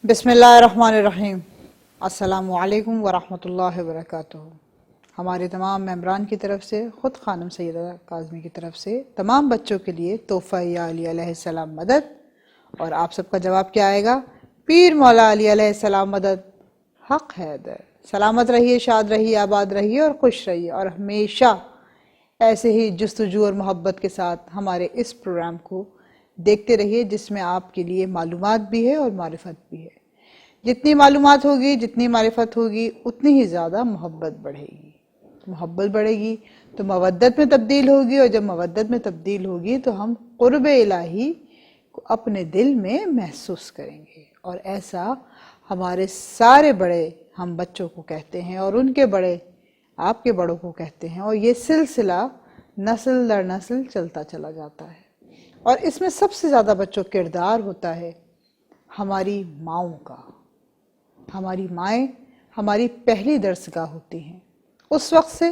بسم اللہ الرحمن الرحیم۔ السلام علیکم ورحمۃ اللہ وبرکاتہ۔ ہمارے تمام ممبران کی طرف سے، خود خانم سیدہ کاظمی کی طرف سے، تمام بچوں کے لیے تحفہ یا علی علیہ السلام مدد، اور آپ سب کا جواب کیا آئے گا؟ پیر مولا علی علیہ السلام مدد، حق حیدر۔ سلامت رہیے، شاد رہیے، آباد رہیے اور خوش رہیے، اور ہمیشہ ایسے ہی جستجو اور محبت کے ساتھ ہمارے اس پروگرام کو دیکھتے رہیے، جس میں آپ کے لیے معلومات بھی ہے اور معرفت بھی ہے۔ جتنی معلومات ہوگی، جتنی معرفت ہوگی، اتنی ہی زیادہ محبت بڑھے گی۔ محبت بڑھے گی تو مودت میں تبدیل ہوگی، اور جب مودت میں تبدیل ہوگی تو ہم قرب الہی کو اپنے دل میں محسوس کریں گے، اور ایسا ہمارے سارے بڑے ہم بچوں کو کہتے ہیں، اور ان کے بڑے آپ کے بڑوں کو کہتے ہیں، اور یہ سلسلہ نسل در نسل چلتا چلا جاتا ہے۔ اور اس میں سب سے زیادہ بچوں کردار ہوتا ہے ہماری ماؤں کا۔ ہماری مائیں ہماری پہلی درسگاہ ہوتی ہیں۔ اس وقت سے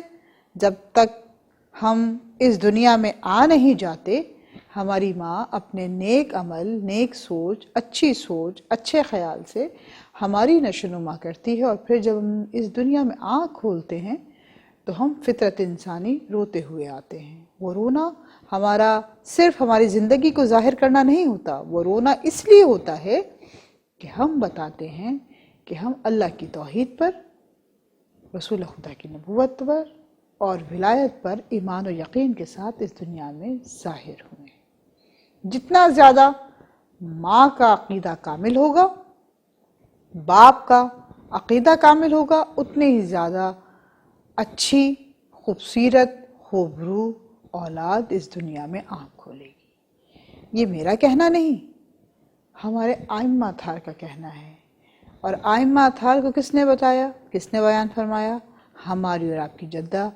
جب تک ہم اس دنیا میں آ نہیں جاتے، ہماری ماں اپنے نیک عمل، نیک سوچ، اچھے خیال سے ہماری نشوونما کرتی ہے، اور پھر جب ہم اس دنیا میں آنکھ کھولتے ہیں تو ہم فطرت انسانی روتے ہوئے آتے ہیں۔ وہ رونا ہمارا صرف ہماری زندگی کو ظاہر کرنا نہیں ہوتا، وہ رونا اس لیے ہوتا ہے کہ ہم بتاتے ہیں کہ ہم اللہ کی توحید پر، رسول خدا کی نبوت پر اور ولایت پر ایمان و یقین کے ساتھ اس دنیا میں ظاہر ہوئے۔ جتنا زیادہ ماں کا عقیدہ کامل ہوگا، باپ کا عقیدہ کامل ہوگا، اتنے ہی زیادہ اچھی، خوبصورت، خوبرو اولاد اس دنیا میں آنکھ کھولے گی۔ یہ میرا کہنا نہیں، ہمارے ائمہ اطہار کا کہنا ہے۔ اور ائمہ اطہار کو کس نے بتایا، کس نے بیان فرمایا؟ ہماری اور آپ کی جدہ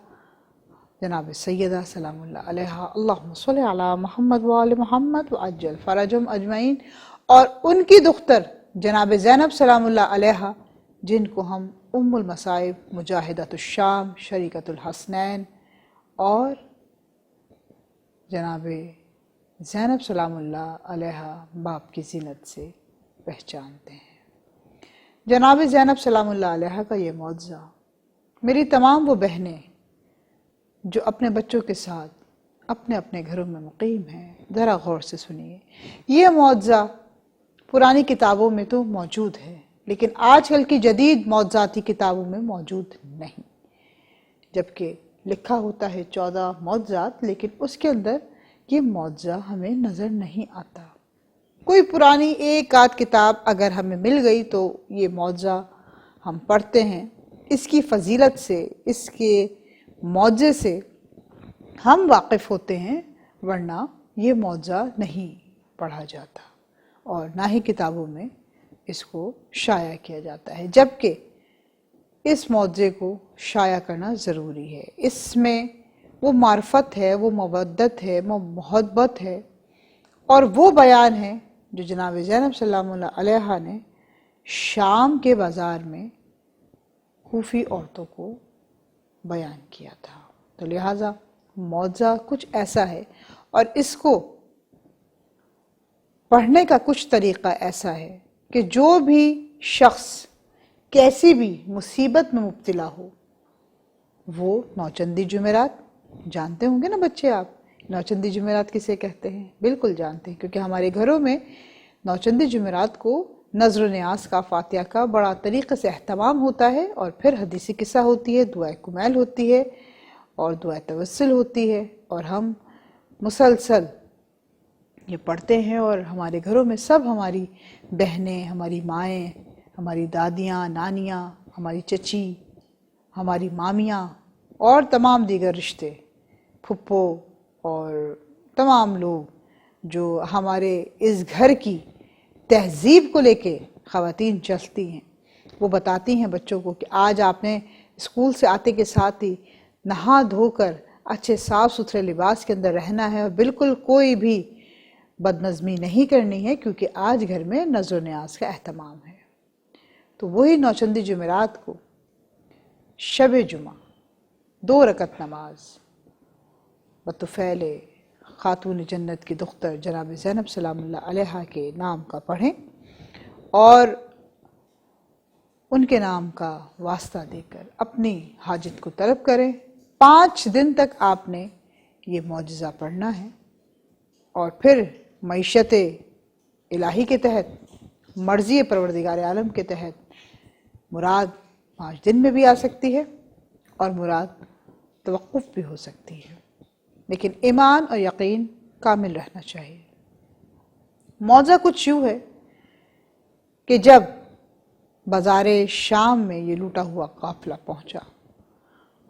جناب سیدہ سلام اللہ علیہا، اللہم صلی علی محمد وآل محمد وعجل فرجہم اجمعین، اور ان کی دختر جناب زینب سلام اللہ علیہا، جن کو ہم ام المصائب، مجاہدۃ الشام، شریکۃ الحسنین اور جناب زینب سلام اللہ علیہا باپ کی زینت سے پہچانتے ہیں۔ جناب زینب سلام اللہ علیہا کا یہ معجزہ، میری تمام وہ بہنیں جو اپنے بچوں کے ساتھ اپنے اپنے گھروں میں مقیم ہیں، ذرا غور سے سنیے۔ یہ معجزہ پرانی کتابوں میں تو موجود ہے، لیکن آج کل کی جدید معجزاتی کتابوں میں موجود نہیں، جبکہ لکھا ہوتا ہے 14 معجزات، لیکن اس کے اندر یہ معجزہ ہمیں نظر نہیں آتا۔ کوئی پرانی ایک آدھ کتاب اگر ہمیں مل گئی تو یہ معجزہ ہم پڑھتے ہیں، اس کی فضیلت سے، اس کے معجزے سے ہم واقف ہوتے ہیں، ورنہ یہ معجزہ نہیں پڑھا جاتا، اور نہ ہی کتابوں میں اس کو شائع کیا جاتا ہے، جبکہ اس معجزے کو شائع کرنا ضروری ہے۔ اس میں وہ معرفت ہے، وہ مودت ہے، وہ محبت ہے، اور وہ بیان ہے جو جناب زینب سلام اللہ علیہا نے شام کے بازار میں کوفی عورتوں کو بیان کیا تھا۔ تو لہٰذا معجزہ کچھ ایسا ہے، اور اس کو پڑھنے کا کچھ طریقہ ایسا ہے کہ جو بھی شخص کیسی بھی مصیبت میں مبتلا ہو، وہ نوچندی جمعرات جانتے ہوں گے نا بچے، آپ نوچندی جمعرات کسے کہتے ہیں؟ بالکل جانتے ہیں، کیونکہ ہمارے گھروں میں نوچندی جمعرات کو نظر و نیاز کا، فاتحہ کا بڑا طریقے سے اہتمام ہوتا ہے، اور پھر حدیثی قصہ ہوتی ہے، دعائے کمیل ہوتی ہے، اور دعائے توسل ہوتی ہے، اور ہم مسلسل یہ پڑھتے ہیں، اور ہمارے گھروں میں سب ہماری بہنیں، ہماری مائیں، ہماری دادیاں، نانیاں، ہماری چچی، ہماری مامیاں اور تمام دیگر رشتے، پھپھو اور تمام لوگ جو ہمارے اس گھر کی تہذیب کو لے کے خواتین چلتی ہیں، وہ بتاتی ہیں بچوں کو کہ آج آپ نے اسکول سے آتے کے ساتھ ہی نہا دھو کر اچھے صاف ستھرے لباس کے اندر رہنا ہے، اور بالکل کوئی بھی بدنظمی نہیں کرنی ہے، کیونکہ آج گھر میں نظر و نیاز کا اہتمام ہے۔ تو وہی نوچندی جمعرات کو شب جمعہ 2 رکعت نماز بطفیل خاتون جنت کی دختر جناب زینب سلام اللہ علیہا کے نام کا پڑھیں، اور ان کے نام کا واسطہ دے کر اپنی حاجت کو طلب کریں۔ 5 دن تک آپ نے یہ معجزہ پڑھنا ہے، اور پھر معیشت الہی کے تحت، مرضی پروردگار عالم کے تحت مراد 5 دن میں بھی آ سکتی ہے اور مراد توقف بھی ہو سکتی ہے، لیکن ایمان اور یقین کامل رہنا چاہیے۔ معجزہ کچھ یوں ہے کہ جب بازار شام میں یہ لوٹا ہوا قافلہ پہنچا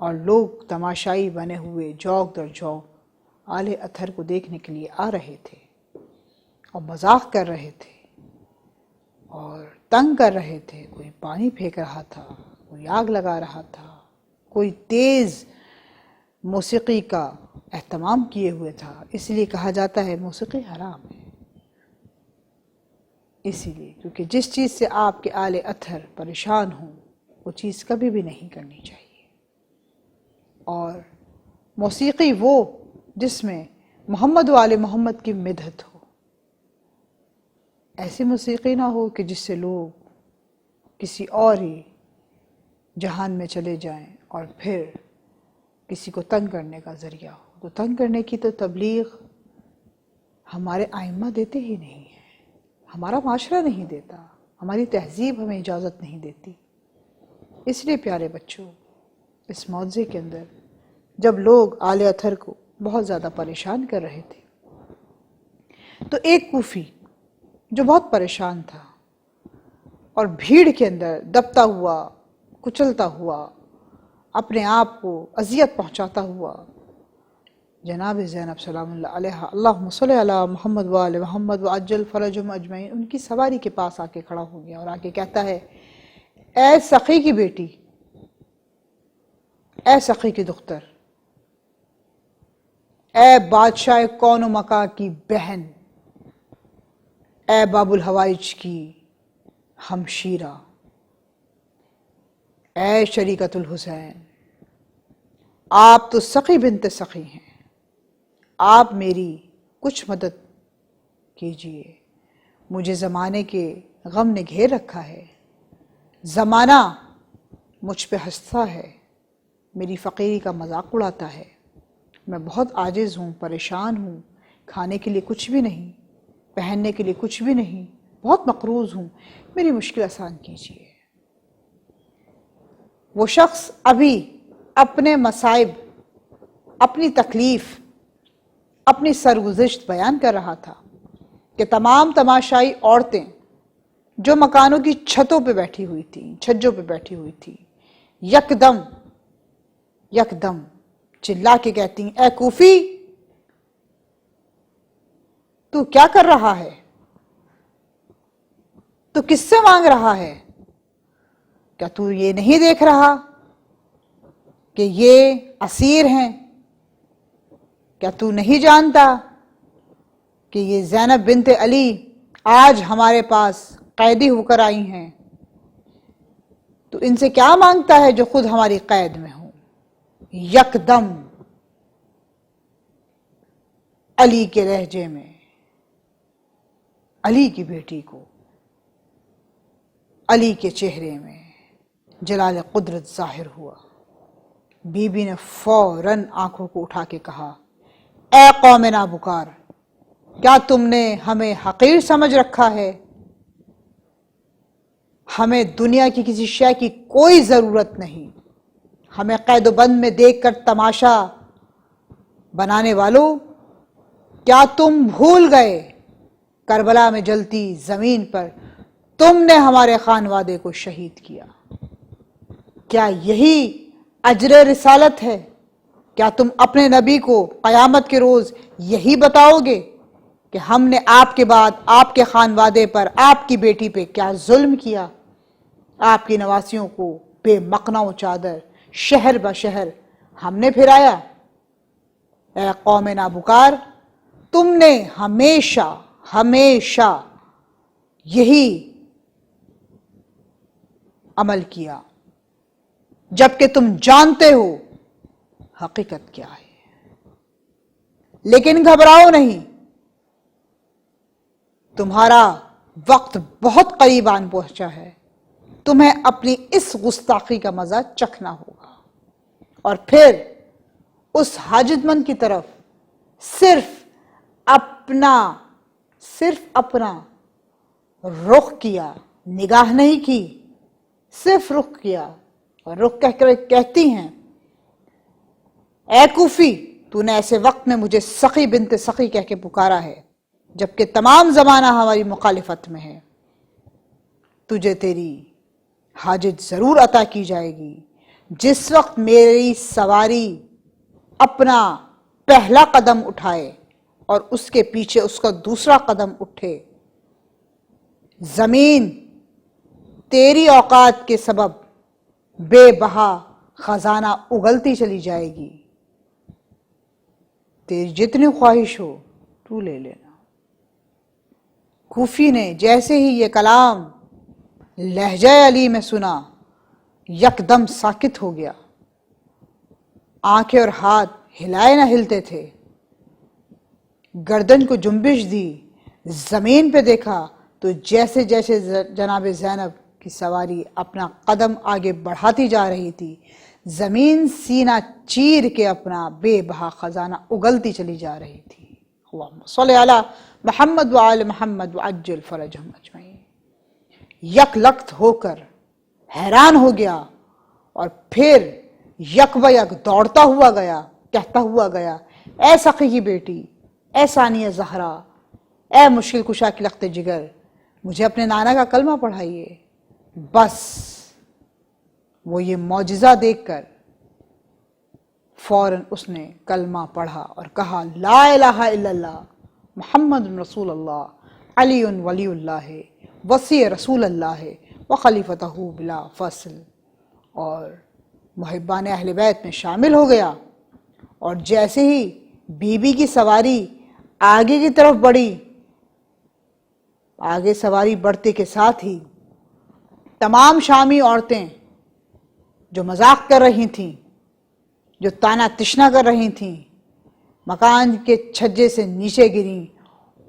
اور لوگ تماشائی بنے ہوئے جوق در جوق آل اطہر کو دیکھنے کے لیے آ رہے تھے اور مذاق کر رہے تھے اور تنگ کر رہے تھے، کوئی پانی پھینک رہا تھا، کوئی آگ لگا رہا تھا، کوئی تیز موسیقی کا اہتمام کیے ہوئے تھا۔ اس لیے کہا جاتا ہے موسیقی حرام ہے، اسی لیے کیونکہ جس چیز سے آپ کے آل اطہر پریشان ہوں وہ چیز کبھی بھی نہیں کرنی چاہیے۔ اور موسیقی وہ جس میں محمد و آل محمد کی مدحت ہو، ایسی موسیقی نہ ہو کہ جس سے لوگ کسی اور ہی جہان میں چلے جائیں اور پھر کسی کو تنگ کرنے کا ذریعہ ہو۔ تو تنگ کرنے کی تو تبلیغ ہمارے ائمہ دیتے ہی نہیں ہیں، ہمارا معاشرہ نہیں دیتا، ہماری تہذیب ہمیں اجازت نہیں دیتی۔ اس لیے پیارے بچوں، اس معجزے کے اندر جب لوگ آل اطہر کو بہت زیادہ پریشان کر رہے تھے تو ایک کوفی جو بہت پریشان تھا اور بھیڑ کے اندر دبتا ہوا، کچلتا ہوا، اپنے آپ کو اذیت پہنچاتا ہوا، جناب زینب سلام اللہ علیہا اللہم صلی علی محمد و آل محمد وعجل فرجہم اجمعین، ان کی سواری کے پاس آ کے کھڑا ہو گیا اور آ کے کہتا ہے، اے سخی کی بیٹی، اے سخی کی دختر، اے بادشاہ کون و مکان کی بہن، اے باب الحوائج کی ہمشیرہ، اے شریکت الحسین، آپ تو سخی بنت سخی ہیں، آپ میری کچھ مدد کیجئے، مجھے زمانے کے غم نے گھیر رکھا ہے، زمانہ مجھ پہ ہنستا ہے، میری فقیری کا مذاق اڑاتا ہے، میں بہت عاجز ہوں، پریشان ہوں، کھانے کے لیے کچھ بھی نہیں، پہننے کے لیے کچھ بھی نہیں، بہت مقروض ہوں، میری مشکل آسان کیجئے۔ وہ شخص ابھی اپنے مصائب، اپنی تکلیف، اپنی سرگزشت بیان کر رہا تھا کہ تمام تماشائی عورتیں جو مکانوں کی چھتوں پہ بیٹھی ہوئی تھیں، چھجوں پہ بیٹھی ہوئی تھیں، یکدم چلا کے کہتی ہیں، اے کوفی، تو کیا کر رہا ہے؟ تو کس سے مانگ رہا ہے؟ کیا تو یہ نہیں دیکھ رہا کہ یہ اسیر ہیں؟ کیا تو نہیں جانتا کہ یہ زینب بنت علی آج ہمارے پاس قیدی ہو کر آئی ہیں؟ تو ان سے کیا مانگتا ہے جو خود ہماری قید میں ہوں؟ یکدم علی کے لہجے میں علی کی بیٹی کو، علی کے چہرے میں جلال قدرت ظاہر ہوا۔ بی بی نے فوراً آنکھوں کو اٹھا کے کہا، اے قوم نابکار، کیا تم نے ہمیں حقیر سمجھ رکھا ہے؟ ہمیں دنیا کی کسی شے کی کوئی ضرورت نہیں، ہمیں قید و بند میں دیکھ کر تماشا بنانے والوں، کیا تم بھول گئے کربلا میں جلتی زمین پر تم نے ہمارے خانوادے کو شہید کیا؟ کیا یہی اجر رسالت ہے؟ کیا تم اپنے نبی کو قیامت کے روز یہی بتاؤ گے کہ ہم نے آپ کے بعد آپ کے خانوادے پر، آپ کی بیٹی پہ کیا ظلم کیا؟ آپ کی نواسیوں کو بے مقنع و چادر شہر بشہر ہم نے پھرایا؟ اے قوم نابکار، تم نے ہمیشہ یہی عمل کیا، جبکہ تم جانتے ہو حقیقت کیا ہے۔ لیکن گھبراؤ نہیں، تمہارا وقت بہت قریب آن پہنچا ہے، تمہیں اپنی اس گستاخی کا مزہ چکھنا ہوگا، اور پھر اس حاجت مند کی طرف صرف اپنا رخ کیا، نگاہ نہیں کی، صرف رخ کیا، اور رخ کہہ کر کہتی ہیں اے کوفی، تو نے ایسے وقت میں مجھے سخی بنت سخی کہہ کے پکارا ہے جبکہ تمام زمانہ ہماری مخالفت میں ہے، تجھے تیری حاجت ضرور عطا کی جائے گی جس وقت میری سواری اپنا پہلا قدم اٹھائے اور اس کے پیچھے اس کا دوسرا قدم اٹھے۔ زمین تیری اوقات کے سبب بے بہا خزانہ اگلتی چلی جائے گی، تیری جتنی خواہش ہو تو لے لینا۔ کوفی نے جیسے ہی یہ کلام لہجہ علی میں سنا یکدم ساکت ہو گیا، آنکھیں اور ہاتھ ہلائے نہ ہلتے تھے، گردن کو جنبش دی، زمین پہ دیکھا تو جیسے جیسے جناب زینب کی سواری اپنا قدم آگے بڑھاتی جا رہی تھی، زمین سینہ چیر کے اپنا بے بہا خزانہ اگلتی چلی جا رہی تھی۔ اللہم صلی علی محمد وآل محمد وعجل فرجہم اجمعین۔ یک لخت ہو کر حیران ہو گیا اور پھر یک بہ یک دوڑتا ہوا گیا، کہتا ہوا گیا اے سخی کی بیٹی، اے ثانیہ زہرا، اے مشکل کشا کی لخت جگر، مجھے اپنے نانا کا کلمہ پڑھائیے۔ بس وہ یہ معجزہ دیکھ کر فوراً اس نے کلمہ پڑھا اور کہا لا الہ الا اللہ محمد رسول اللہ علی ولی اللہ وصی رسول اللہ وخلیفتہ بلا فصل، اور محبان اہل بیت میں شامل ہو گیا۔ اور جیسے ہی بی بی کی سواری آگے کی طرف بڑھی، آگے سواری بڑھتے کے ساتھ ہی تمام شامی عورتیں جو مذاق کر رہی تھیں، جو تانا تشنا کر رہی تھیں، مکان کے چھجے سے نیچے گریں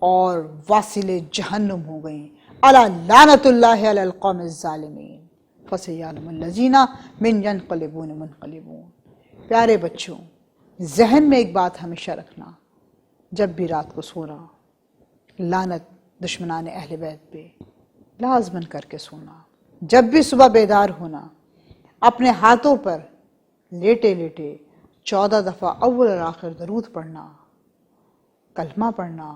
اور واصل جہنم ہو گئیں۔ الا لعنت اللہ علی القوم الظالمین فسیعلم الذین من ینقلبون منقلبون۔ پیارے بچوں، ذہن میں ایک بات ہمیشہ رکھنا، جب بھی رات کو سونا لعنت دشمنان اہل بیت پہ لازماً کر کے سونا۔ جب بھی صبح بیدار ہونا اپنے ہاتھوں پر لیٹے لیٹے 14 دفعہ اول اور آخر درود پڑھنا، کلمہ پڑھنا،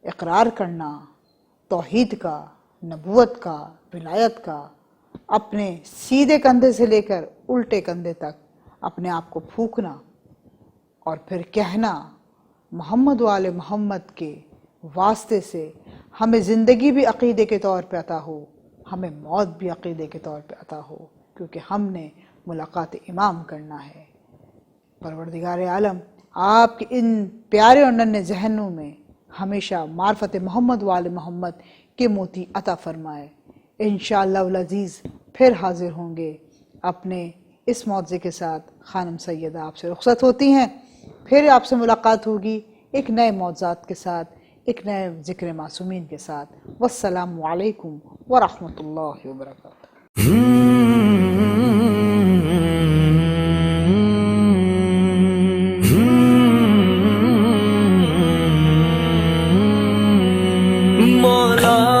اقرار کرنا توحید کا، نبوت کا، ولایت کا، اپنے سیدھے کندھے سے لے کر الٹے کندھے تک اپنے آپ کو پھونکنا، اور پھر کہنا محمد و آل محمد کے واسطے سے ہمیں زندگی بھی عقیدے کے طور پہ عطا ہو، ہمیں موت بھی عقیدے کے طور پہ عطا ہو، کیونکہ ہم نے ملاقات امام کرنا ہے۔ پروردگار عالم آپ کے ان پیارے اور ننھے ذہنوں میں ہمیشہ معرفت محمد و آل محمد کے موتی عطا فرمائے۔ انشاءاللہ العزیز پھر حاضر ہوں گے اپنے اس معجزے کے ساتھ۔ خانم سیدہ آپ سے رخصت ہوتی ہیں، پھر آپ سے ملاقات ہوگی ایک نئے معجزات کے ساتھ، ایک نئے ذکر معصومین کے ساتھ۔ والسلام علیکم ورحمۃ اللہ وبرکاتہ۔ مولا